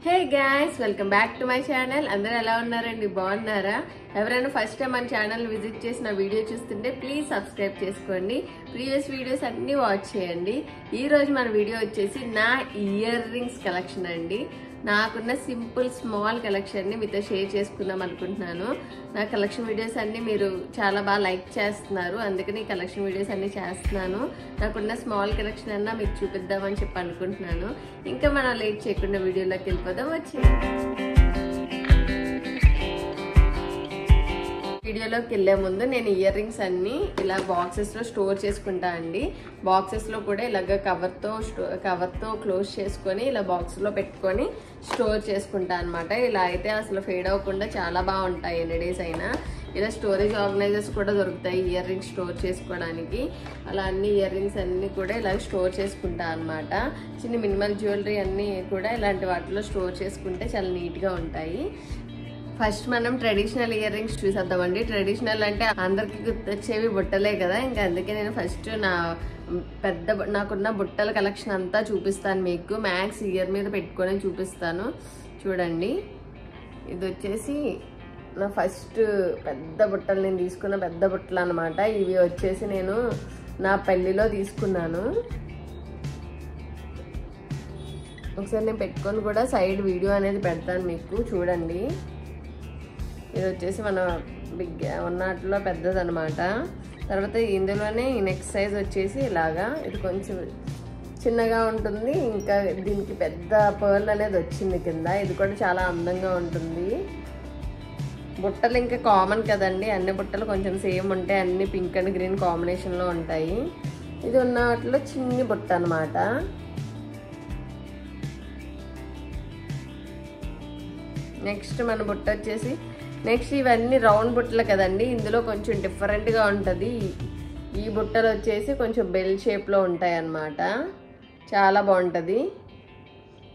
Hey guys, welcome back to my channel. అందరూ ఎలా ఉన్నారండి? బాగున్నారా? ఎవరైనా ఫస్ట్ టైం మన ఛానల్ విజిట్ చేసి నా వీడియో చూస్తుంటే ప్లీజ్ సబ్స్క్రైబ్ చేసుకోండి. ప్రీవియస్ వీడియోస్ అన్ని వాచ్ చేయండి. ఈ రోజు మన వీడియో వచ్చేసి నా ఇయర్ రింగ్స్ కలెక్షన్ అండి. నాకున్న సింపుల్ స్మాల్ కలెక్షన్ ని మీతో షేర్ చేసుకుందాం అనుకుంటున్నాను. నా కలెక్షన్ వీడియోస్ అన్ని మీరు చాలా బాగా లైక్ చేస్తున్నారు, అందుకని కలెక్షన్ వీడియోస్ అన్ని చేస్తున్నాను. నాకున్న స్మాల్ కలెక్షన్ అన్నా మీకు చూపిద్దామని చెప్పి అనుకుంటున్నాను. ఇంకా మనం లేట్ చేయకుండా వీడియోలోకి వెళ్ళిపోదాం. వచ్చి వీడియోలోకి వెళ్లే ముందు నేను ఇయర్ రింగ్స్ అన్ని ఇలా బాక్సెస్ లో స్టోర్ చేసుకుంటా అండి. బాక్సెస్ లో కూడా ఇలాగ కవర్ తో క్లోజ్ చేసుకొని ఇలా బాక్స్ లో పెట్టుకొని స్టోర్ చేసుకుంటా అనమాట. ఇలా అయితే అసలు ఫేడ్ అవ్వకుండా చాలా బాగుంటాయి ఎన్ని డేస్ అయినా. ఇలా స్టోరేజ్ ఆర్గనైజర్స్ కూడా దొరుకుతాయి ఇయర్ రింగ్స్ స్టోర్ చేసుకోవడానికి. అలా అన్ని ఇయర్ రింగ్స్ అన్ని కూడా ఇలా స్టోర్ చేసుకుంటా అనమాట. చిన్న మినిమల్ జ్యువెలరీ అన్ని కూడా ఇలాంటి వాటిలో స్టోర్ చేసుకుంటే చాలా నీట్ గా ఉంటాయి. ఫస్ట్ మనం ట్రెడిషనల్ ఇయర్ రింగ్స్ చూసేద్దామండి. ట్రెడిషనల్ అంటే అందరికి గుర్తొచ్చేవి బుట్టలే కదా, ఇంకా అందుకే నేను ఫస్ట్ నాకున్న బుట్టల కలెక్షన్ అంతా చూపిస్తాను మీకు. మ్యాక్స్ ఇయర్ మీద పెట్టుకొని చూపిస్తాను. చూడండి, ఇది వచ్చేసి నా ఫస్ట్ పెద్ద బుట్టలు, నేను తీసుకున్న పెద్ద బుట్టలు అనమాట. ఇవి వచ్చేసి నేను నా పెళ్లిలో తీసుకున్నాను. ఒకసారి నేను పెట్టుకొని కూడా సైడ్ వీడియో అనేది పెడతాను మీకు, చూడండి. ఇది వచ్చేసి మన బిగ్ ఉన్నట్లో పెద్దది అనమాట. తర్వాత ఇందులోనే ఈ నెక్స్ట్ సైజ్ వచ్చేసి ఇలాగా, ఇది కొంచెం చిన్నగా ఉంటుంది. ఇంకా దీనికి పెద్ద పర్ల్ అనేది వచ్చింది కింద. ఇది కూడా చాలా అందంగా ఉంటుంది. బుట్టలు ఇంకా కామన్ కదండి, అన్ని బుట్టలు కొంచెం సేమ్ ఉంటాయి, అన్ని పింక్ అండ్ గ్రీన్ కాంబినేషన్లో ఉంటాయి. ఇది ఉన్న వాటిలో చిన్ని బుట్ట అనమాట. నెక్స్ట్ మన బుట్ట వచ్చేసి ఇవన్నీ రౌండ్ బుట్టలు కదండి, ఇందులో కొంచెం డిఫరెంట్గా ఉంటుంది. ఈ బుట్టలు వచ్చేసి కొంచెం బెల్ షేప్లో ఉంటాయి అన్నమాట. చాలా బాగుంటుంది.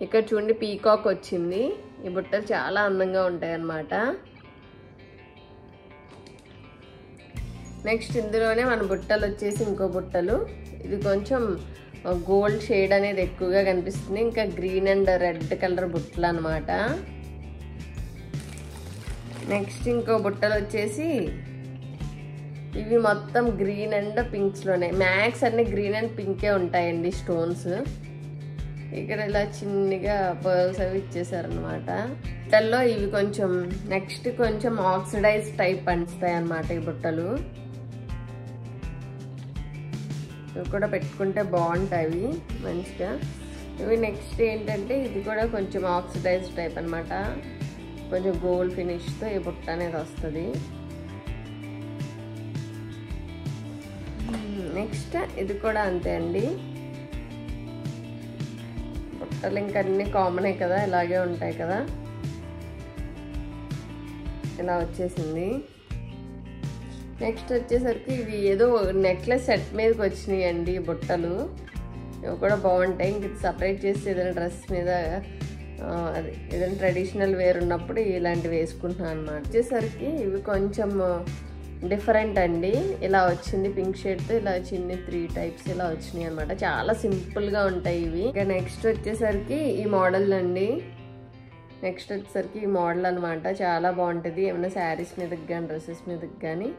ఇక్కడ చూడండి పీకాక్ వచ్చింది. ఈ బుట్టలు చాలా అందంగా ఉంటాయి అన్నమాట. నెక్స్ట్ ఇందులోనే మన బుట్టలు వచ్చేసి ఇంకో బుట్టలు. ఇది కొంచెం గోల్డ్ షేడ్ అనేది ఎక్కువగా కనిపిస్తుంది. ఇంకా గ్రీన్ అండ్ రెడ్ కలర్ బుట్టలు అనమాట. నెక్స్ట్ ఇంకో బుట్టలు వచ్చేసి ఇవి మొత్తం గ్రీన్ అండ్ పింక్స్లోనే, మ్యాక్స్ అన్ని గ్రీన్ అండ్ పింకే ఉంటాయండి స్టోన్స్. ఇక్కడ ఇలా చిన్నగా పర్ల్స్ అవి ఇచ్చేసారనమాట. బుట్టల్లో ఇవి కొంచెం నెక్స్ట్ కొంచెం ఆక్సిడైజ్ టైప్ అనిపిస్తాయి అన్నమాట ఈ బుట్టలు. ఇవి కూడా పెట్టుకుంటే బాగుంటాయి మంచిగా. ఇవి నెక్స్ట్ ఏంటంటే ఇది కూడా కొంచెం ఆక్సిడైజ్ టైప్ అనమాట. కొంచెం గోల్డ్ ఫినిష్తో ఈ బుట్ట అనేది వస్తుంది. నెక్స్ట్ ఇది కూడా అంతే అండి. బుట్టలు ఇంకా అన్ని కామనే కదా, ఇలాగే ఉంటాయి కదా. ఇలా వచ్చేసింది. నెక్స్ట్ వచ్చేసరికి ఇవి ఏదో నెక్లెస్ సెట్ మీదకి వచ్చినాయి అండి బుట్టలు. ఇవి కూడా బాగుంటాయి. ఇంక ఇది సపరేట్ చేసి ఏదైనా డ్రెస్ మీద అది ఏదైనా ట్రెడిషనల్ వేర్ ఉన్నప్పుడు ఇలాంటివి వేసుకుంటున్నాను అనమాట. వచ్చేసరికి ఇవి కొంచెం డిఫరెంట్ అండి. ఇలా వచ్చింది పింక్ షేడ్తో, ఇలా చిన్న 3 టైప్స్ ఇలా వచ్చినాయి అనమాట. చాలా సింపుల్గా ఉంటాయి ఇవి. ఇంకా నెక్స్ట్ వచ్చేసరికి ఈ మోడల్ అండి. నెక్స్ట్ వచ్చేసరికి ఈ మోడల్ అనమాట. చాలా బాగుంటుంది. ఏమైనా శారీస్ మీదకి కానీ డ్రెస్సెస్ మీదకి కానీ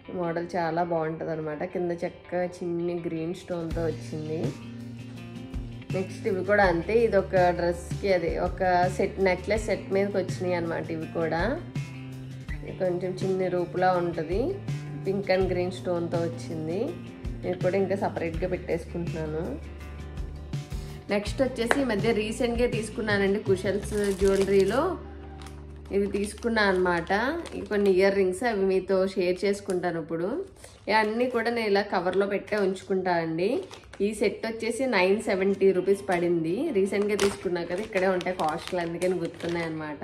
ఈ మోడల్ చాలా బాగుంటుంది అనమాట. కింద చక్కగా చిన్ని గ్రీన్ స్టోన్తో వచ్చింది. నెక్స్ట్ ఇవి కూడా అంతే. ఇది ఒక డ్రెస్కి అది ఒక సెట్ నెక్లెస్ సెట్ మీదకి వచ్చినాయి అనమాట. ఇవి కూడా ఇది కొంచెం చిన్న రూపులా ఉంటుంది. పింక్ అండ్ గ్రీన్ స్టోన్తో వచ్చింది. ఇది కూడా ఇంకా సపరేట్గా పెట్టేసుకుంటున్నాను. నెక్స్ట్ వచ్చేసి ఈ మధ్య రీసెంట్గా తీసుకున్నానండి కుషల్స్ జ్యువెలరీలో. ఇవి తీసుకున్నాను అనమాట. కొన్ని ఇయర్ రింగ్స్ అవి మీతో షేర్ చేసుకుంటాను ఇప్పుడు. ఇవన్నీ కూడా నేను ఇలా కవర్లో పెట్టే ఉంచుకుంటా అండి. ఈ సెట్ వచ్చేసి 970 రూపీస్ పడింది. రీసెంట్గా తీసుకున్నా కదా, ఇక్కడే ఉంటాయి కాస్ట్లు, అందుకని గుర్తున్నాయి అనమాట.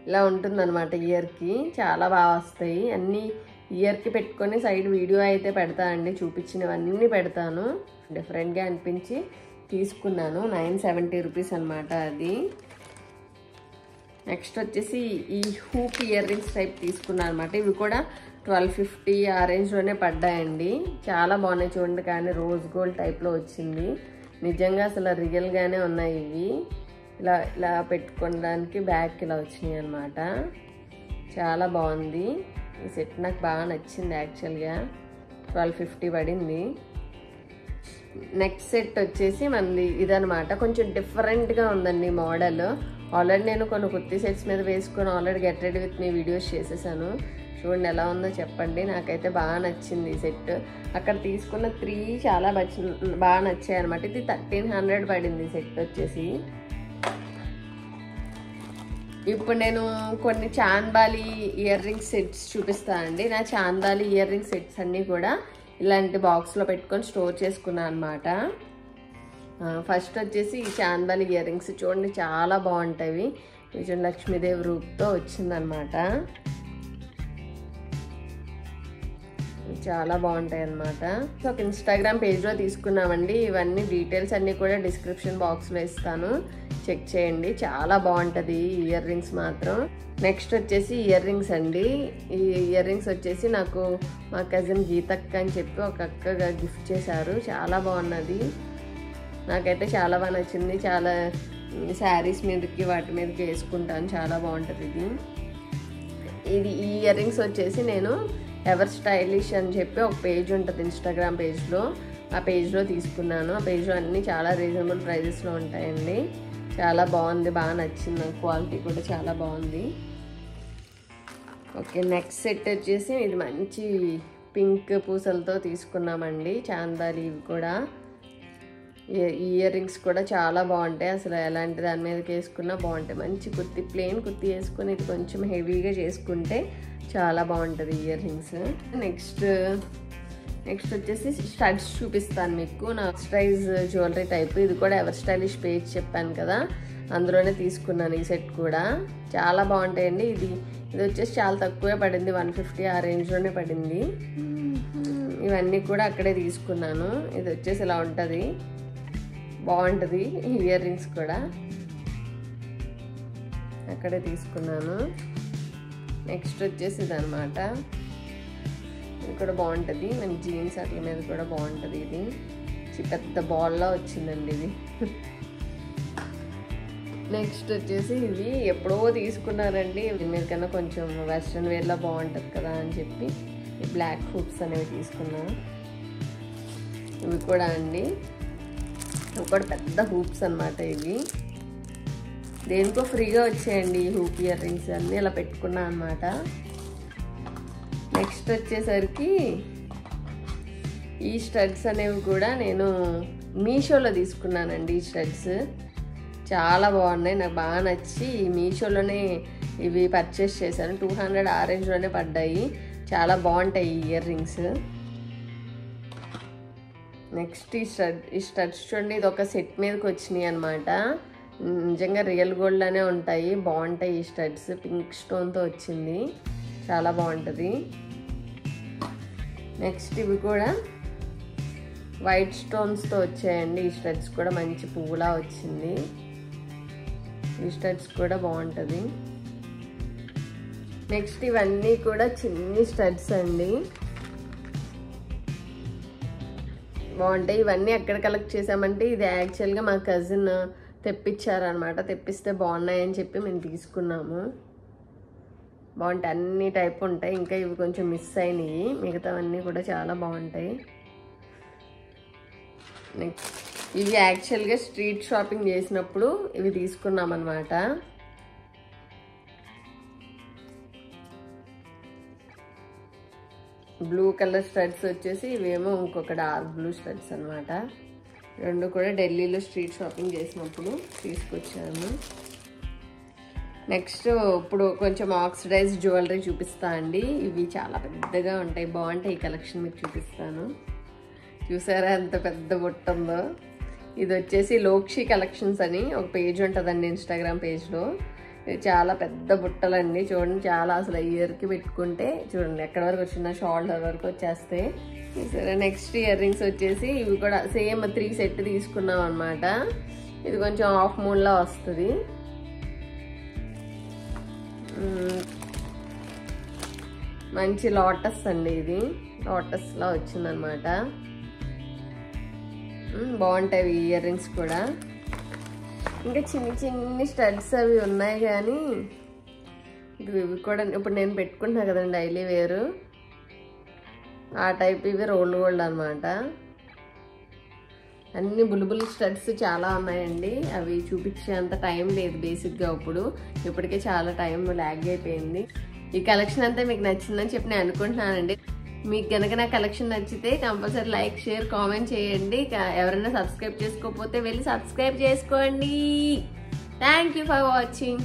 ఇలా ఉంటుందన్నమాట ఇయర్కి. చాలా బాగా వస్తాయి అన్నీ. ఇయర్కి పెట్టుకొని సైడ్ వీడియో అయితే పెడతానండి, చూపించినవన్నీ పెడతాను. డిఫరెంట్గా అనిపించి తీసుకున్నాను. 970 రూపీస్ అనమాట అది. నెక్స్ట్ వచ్చేసి ఈ హూప్ ఇయర్ రింగ్స్ టైప్ తీసుకున్నాను అనమాట. ఇవి కూడా 1250 ఆ రేంజ్లోనే పడ్డాయండి. చాలా బాగున్నాయి చూడండి. కానీ రోజ్ గోల్డ్ టైప్లో వచ్చింది. నిజంగా అసలు రియల్గానే ఉన్నాయి ఇవి. ఇలా ఇలా పెట్టుకోవడానికి బ్యాగ్ ఇలా వచ్చినాయి అన్నమాట. చాలా బాగుంది ఈ సెట్, నాకు బాగా నచ్చింది యాక్చువల్గా. 1250 పడింది. నెక్స్ట్ సెట్ వచ్చేసి మనది ఇదనమాట. కొంచెం డిఫరెంట్గా ఉందండి మోడల్. ఆల్రెడీ నేను కొన్ని కుర్తీ సెట్స్ మీద వేసుకొని already get ready with me videos చేసేసాను. చూడండి ఎలా ఉందో చెప్పండి. నాకైతే బాగా నచ్చింది ఈ సెట్. అక్కడ తీసుకున్న 3 చాలా బాగా నచ్చాయి అనమాట. ఇది 1300 పడింది సెట్ వచ్చేసి. ఇప్పుడు నేను కొన్ని చాందాలి ఇయర్ రింగ్స్ సెట్స్ చూపిస్తానండి. నా చాందాలి ఇయర్ రింగ్ సెట్స్ అన్నీ కూడా ఇలాంటి బాక్స్లో పెట్టుకొని స్టోర్ చేసుకున్నాను అనమాట. ఫస్ట్ వచ్చేసి ఈ చాందాలి ఇయర్ రింగ్స్ చూడండి, చాలా బాగుంటాయి. కొంచెం లక్ష్మీదేవి రూపుతో వచ్చిందనమాట. చాలా బాగుంటాయి అన్నమాట. సో ఒక ఇన్స్టాగ్రామ్ పేజ్లో తీసుకున్నామండి. ఇవన్నీ డీటెయిల్స్ అన్నీ కూడా డిస్క్రిప్షన్ బాక్స్లో ఇస్తాను, చెక్ చేయండి. చాలా బాగుంటుంది ఇయర్ రింగ్స్ మాత్రం. నెక్స్ట్ వచ్చేసి ఇయర్ రింగ్స్ అండి. ఈ ఇయర్ రింగ్స్ వచ్చేసి నాకు మా కజిన్ గీతక్క అని చెప్పి ఒక అక్కగా గిఫ్ట్ చేశారు. చాలా బాగున్నది, నాకైతే చాలా బాగా నచ్చింది. చాలా శారీస్ మీదకి వాటి మీదకి వేసుకుంటాను, చాలా బాగుంటుంది ఇది. ఈ ఇయర్ రింగ్స్ వచ్చేసి నేను ఎవర్ స్టైలిష్ అని చెప్పి ఒక పేజ్ ఉంటుంది ఇన్స్టాగ్రామ్ పేజ్లో, ఆ పేజ్లో తీసుకున్నాను. ఆ పేజ్లో అన్నీ చాలా రీజనబుల్ ప్రైజెస్లో ఉంటాయండి. చాలా బాగుంది, బాగా నచ్చింది నాకు. క్వాలిటీ కూడా చాలా బాగుంది. ఓకే, నెక్స్ట్ సెట్ వచ్చేసి ఇది మంచి పింక్ పూసలతో తీసుకున్నామండి. చాందాలి ఇవి కూడా. ఇయర్ రింగ్స్ కూడా చాలా బాగుంటాయి. అసలు ఎలాంటి దాని మీదకి వేసుకున్నా బాగుంటాయి. మంచి కుర్తి, ప్లెయిన్ కుర్తి వేసుకుని ఇది కొంచెం హెవీగా చేసుకుంటే చాలా బాగుంటుంది ఇయర్ రింగ్స్. నెక్స్ట్ వచ్చేసి స్టడ్స్ చూపిస్తాను మీకు. నా స్టైజ్ జ్యువెలరీ టైప్. ఇది కూడా ఎవర్ స్టైలిష్ పేజ్ చెప్పాను కదా, అందులోనే తీసుకున్నాను ఈ సెట్ కూడా. చాలా బాగుంటాయండి. ఇది వచ్చేసి చాలా తక్కువే పడింది, 150 ఆ రేంజ్లోనే పడింది. ఇవన్నీ కూడా అక్కడే తీసుకున్నాను. ఇది వచ్చేసి ఇలా ఉంటుంది, బాగుంటుంది. ఇయర్ రింగ్స్ కూడా అక్కడే తీసుకున్నాను. నెక్స్ట్ వచ్చేసి ఇది అనమాట. ఇది కూడా బాగుంటుంది, మన జీన్స్ అట్ల మీద కూడా బాగుంటుంది. ఇది పెద్ద బాల్లా వచ్చిందండి ఇది. నెక్స్ట్ వచ్చేసి ఇవి ఎప్పుడో తీసుకున్నానండి. దీని మీద కన్నా కొంచెం వెస్ట్రన్ వేర్లో బాగుంటుంది కదా అని చెప్పి ఈ బ్లాక్ హూప్స్ అనేవి తీసుకున్నాను. ఇవి కూడా అండి, ఇవి కూడా పెద్ద హూప్స్ అనమాట. ఇవి దేనికో ఫ్రీగా వచ్చాయండి ఈ హూప్ ఇయర్ రింగ్స్ అన్నీ, ఇలా పెట్టుకున్నా అనమాట. నెక్స్ట్ వచ్చేసరికి ఈ స్టడ్స్ అనేవి కూడా నేను మీషోలో తీసుకున్నానండి. ఈ స్టడ్స్ చాలా బాగున్నాయి, నాకు బాగా నచ్చి మీషోలోనే ఇవి పర్చేస్ చేశాను. 200 ఆ రేంజ్లోనే పడ్డాయి. చాలా బాగుంటాయి ఈ ఇయర్ రింగ్స్. నెక్స్ట్ ఈ స్టడ్స్ చూడండి, ఇది ఒక సెట్ మీదకి వచ్చినాయి అనమాట. నిజంగా రియల్ గోల్డ్ అనే ఉంటాయి, బాగుంటాయి ఈ స్టడ్స్. పింక్ స్టోన్తో వచ్చింది, చాలా బాగుంటుంది. నెక్స్ట్ ఇవి కూడా వైట్ స్టోన్స్తో వచ్చాయండి. ఈ స్టడ్స్ కూడా మంచి పువ్వులా వచ్చింది. ఈ స్టడ్స్ కూడా బాగుంటుంది. నెక్స్ట్ ఇవన్నీ కూడా చిన్ని స్టడ్స్ అండి, బాగుంటాయి. ఇవన్నీ ఎక్కడ కలెక్ట్ చేసామంటే ఇది యాక్చువల్గా మా కజిన్ తెప్పించారనమాట. తెప్పిస్తే బాగున్నాయని చెప్పి మేము తీసుకున్నాము. బాగుంటాయి, అన్ని టైప్ ఉంటాయి. ఇంకా ఇవి కొంచెం మిస్ అయినాయి, మిగతావన్నీ కూడా చాలా బాగుంటాయి. నెక్స్ట్ ఇవి యాక్చువల్గా స్ట్రీట్ షాపింగ్ చేసినప్పుడు ఇవి తీసుకున్నాం అన్నమాట. బ్లూ కలర్ స్టడ్స్ వచ్చేసి ఇవేమో ఇంకొక డార్క్ బ్లూ స్టడ్స్ అనమాట. రెండు కూడా ఢిల్లీలో స్ట్రీట్ షాపింగ్ చేసినప్పుడు తీసుకొచ్చాను. నెక్స్ట్ ఇప్పుడు కొంచెం ఆక్సిడైజ్ జ్యువెలరీ చూపిస్తా అండి. ఇవి చాలా పెద్దగా ఉంటాయి, బాగుంటాయి. ఈ కలెక్షన్ మీకు చూపిస్తాను. చూసారా ఎంత పెద్ద బుట్ట ఉందో. ఇది వచ్చేసి లోక్షి కలెక్షన్స్ అని ఒక పేజ్ ఉంటుందండి ఇన్స్టాగ్రామ్ పేజ్లో. ఇది చాలా పెద్ద బుట్టలండి, చూడండి. చాలా అసలు ఇయర్కి పెట్టుకుంటే చూడండి ఎక్కడి వరకు వచ్చిన షోల్డర్ వరకు వచ్చేస్తే. సరే, నెక్స్ట్ ఇయర్ రింగ్స్ వచ్చేసి ఇవి కూడా సేమ్ 3 సెట్ తీసుకున్నాం అనమాట. ఇది కొంచెం హాఫ్ మూన్లా వస్తుంది. మంచి లోటస్ అండి, ఇది లోటస్లా వచ్చిందనమాట. బాగుంటాయి ఇయర్ రింగ్స్ కూడా. ఇంకా చిన్ని స్టడ్స్ అవి ఉన్నాయి కానీ ఇవి కూడా ఇప్పుడు నేను పెట్టుకుంటున్నా కదండి డైలీ వేరు, ఆ టైప్ ఇవి రోల్డ్ గోల్డ్ అనమాట. అన్ని బుల్బుల్ స్టడ్స్ చాలా ఉన్నాయండి. అవి చూపించేంత టైం లేదు బేసిక్గా. ఇప్పటికే చాలా టైం ల్యాగ్ అయిపోయింది. ఈ కలెక్షన్ అంతా మీకు నచ్చిందని చెప్పి నేను అనుకుంటున్నానండి. మీకు కనుక నా కలెక్షన్ నచ్చితే కంపల్సరీ లైక్, షేర్, కామెంట్ చేయండి. ఎవరైనా సబ్స్క్రైబ్ చేసుకోకపోతే వెళ్ళి సబ్స్క్రైబ్ చేసుకోండి. Thank you for watching.